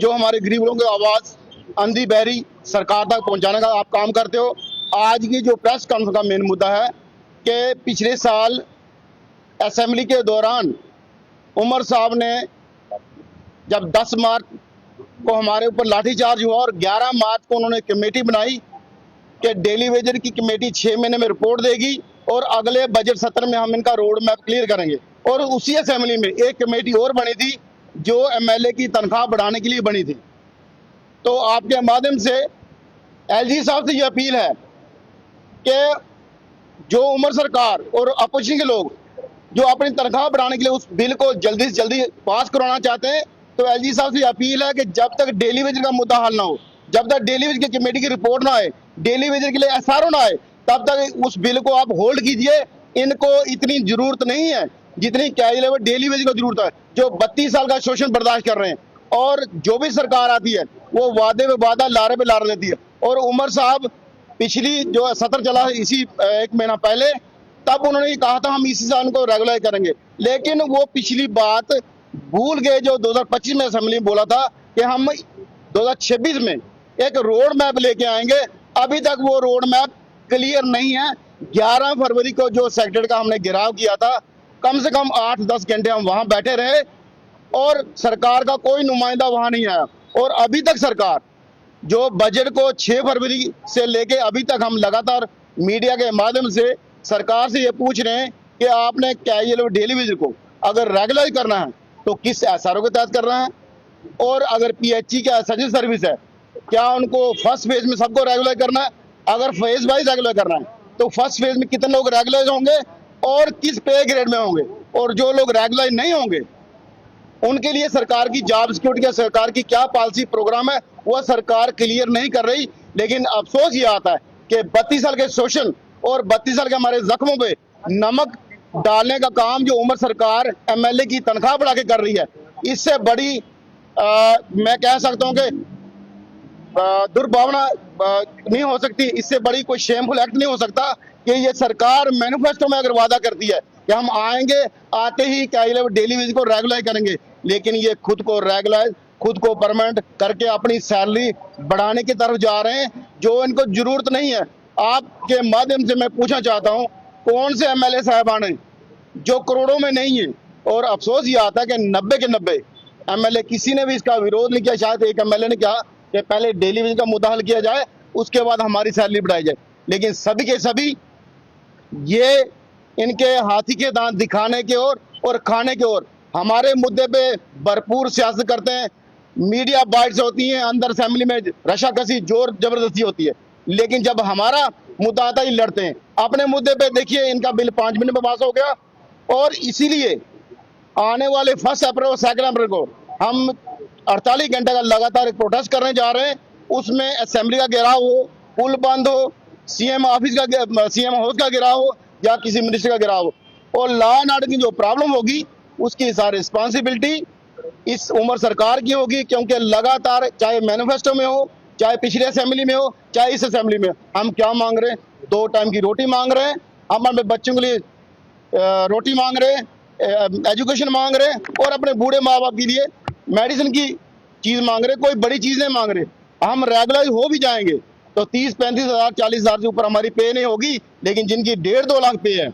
जो हमारे गरीब लोगों की आवाज़ अंधी बहरी सरकार तक पहुंचाने का आप काम करते हो। आज की जो प्रेस कॉन्फ्रेंस का मेन मुद्दा है कि पिछले साल असेंबली के दौरान उमर साहब ने जब 10 मार्च को हमारे ऊपर लाठीचार्ज हुआ और 11 मार्च को उन्होंने कमेटी बनाई कि डेली वेजर की कमेटी 6 महीने में रिपोर्ट देगी और अगले बजट सत्र में हम इनका रोड मैप क्लियर करेंगे। और उसी असेंबली में एक कमेटी और बनी थी जो एमएलए की तनख्वाह बढ़ाने के लिए बनी थी। तो आपके माध्यम से एलजी साहब से ये अपील है कि जो उमर सरकार और अपोजिशन के लोग जो अपनी तनख्वाह बढ़ाने के लिए उस बिल को जल्दी से जल्दी पास करवाना चाहते हैं, तो एलजी साहब से अपील है कि जब तक डेली वेजर का मुद्दा हल ना हो, जब तक डेली वेजर की कमेटी की रिपोर्ट ना आए, डेली वेजर के लिए एसआरओ ना आए, तब तक उस बिल को आप होल्ड कीजिए। इनको इतनी जरूरत नहीं है जितनी कैजुअल लेबर डेली वेजर को जरूरत है, जो 32 साल का शोषण बर्दाश्त कर रहे हैं। और जो भी सरकार आती है वो वादे पे वादा लारे पे लार देती है। और उमर साहब पिछली जो सत्र चला इसी 1 महीना पहले, तब उन्होंने ये कहा था हम इसी साल को रेगुलराइज करेंगे, लेकिन वो पिछली बात भूल गए जो 2025 में असेंबली में बोला था कि हम 2026 में एक रोड मैप लेके आएंगे। अभी तक वो रोड मैप क्लियर नहीं है। 11 फरवरी को जो सेक्रेटरी का हमने घेराव किया था, कम से कम 8-10 घंटे हम वहां बैठे रहे और सरकार का कोई नुमाइंदा वहां नहीं आया। और अभी तक सरकार जो बजट को 6 फरवरी से लेके अभी तक हम लगातार मीडिया के माध्यम से सरकार से ये पूछ रहे हैं कि आपने कैजुअल डेली वेजर को अगर रेगुलराइज करना है तो किस एसआरओ के तहत करना है, और अगर पीएचई का सचिव सर्विस है क्या उनको फर्स्ट फेज में सबको रेगुलराइज करना है, अगर फेज वाइज रेगुलर करना है तो फर्स्ट फेज में कितने लोग रेगुलराइज होंगे और किस पे ग्रेड में होंगे, और जो लोग रेगुलराइज नहीं होंगे उनके लिए सरकार की जॉब सिक्योरिटी या सरकार की क्या पॉलिसी प्रोग्राम है वह सरकार क्लियर नहीं कर रही। लेकिन अफसोस ये आता है कि 32 साल के शोषण और 32 साल के हमारे जख्मों पे नमक डालने का काम जो उमर सरकार एमएलए की तनख्वाह बढ़ा के कर रही है, इससे बड़ी मैं कह सकता हूं कि दुर्भावना नहीं हो सकती, इससे बड़ी कोई शेमफुल एक्ट नहीं हो सकता कि ये सरकार मैनिफेस्टो में अगर वादा करती है कि हम आएंगे, आते ही कैजुअल डेली वेज को रेगुलराइज करेंगे, लेकिन ये खुद को रेगुलराइज खुद को परमानेंट करके अपनी सैलरी बढ़ाने की तरफ जा रहे हैं जो इनको जरूरत नहीं है। आपके माध्यम से मैं पूछना चाहता हूं कौन से एमएलए साहबान हैं जो करोड़ों में नहीं है। और अफसोस ये आता है कि 90 के 90 एमएलए किसी ने भी इसका विरोध नहीं किया। शायद एक एमएलए ने कहा कि पहले डेली वेज का मुद्दा हल किया जाए उसके बाद हमारी सैलरी बढ़ाई जाए, लेकिन सभी के सभी ये इनके हाथी के दांत दिखाने के और खाने के ओर हमारे मुद्दे पे भरपूर सियासत करते हैं। मीडिया बाइट्स होती हैं, अंदर असेंबली में रशाकसी जोर जबरदस्ती होती है, लेकिन जब हमारा मुद्दा आता ही लड़ते हैं। अपने मुद्दे पे देखिए इनका बिल 5 मिनट में पास हो गया, और इसीलिए आने वाले 1 अप्रैल और 2 अप्रैल को हम 48 घंटे का लगातार एक प्रोटेस्ट करने जा रहे हैं। उसमें असेंबली का घेराव हो, पुल बंद हो, सीएम ऑफिस का सीएम हाउस का घेराव हो या किसी मिनिस्टर का घेराव हो, और लॉ एंड ऑर्डर की जो प्रॉब्लम होगी उसकी सारी रिस्पॉन्सिबिलिटी इस उमर सरकार की होगी, क्योंकि लगातार चाहे मैनिफेस्टो में हो, चाहे पिछले असेंबली में हो, चाहे इस असेंबली में, हम क्या मांग रहे हैं? 2 टाइम की रोटी मांग रहे हैं, हम अपने बच्चों के लिए रोटी मांग रहे हैं, एजुकेशन मांग रहे हैं, और अपने बूढ़े माँ बाप के लिए मेडिसिन की चीज मांग रहे हैं। कोई बड़ी चीज नहीं मांग रहे। हम रेगुलराइज हो भी जाएंगे तो 30-35 हज़ार 40 हज़ार से ऊपर हमारी पे नहीं होगी, लेकिन जिनकी 1.5-2 लाख पे है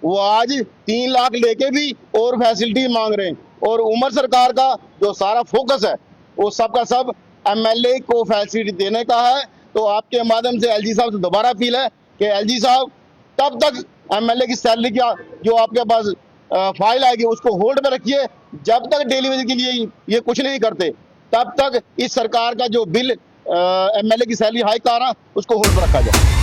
वो आज 3 लाख लेके भी और फैसिलिटी मांग रहे हैं। और उमर सरकार का जो सारा फोकस है वो सबका सब एमएलए को फैसिलिटी देने का है। तो आपके माध्यम से एलजी साहब से दोबारा अपील है कि एलजी साहब तब तक एमएलए की सैलरी का जो आपके पास फाइल आएगी उसको होल्ड में रखिए, जब तक डेली वेज के लिए ये कुछ नहीं करते तब तक इस सरकार का जो बिल एमएलए की सैलरी हाइक आ रहा उसको होल्ड पर रखा जाए।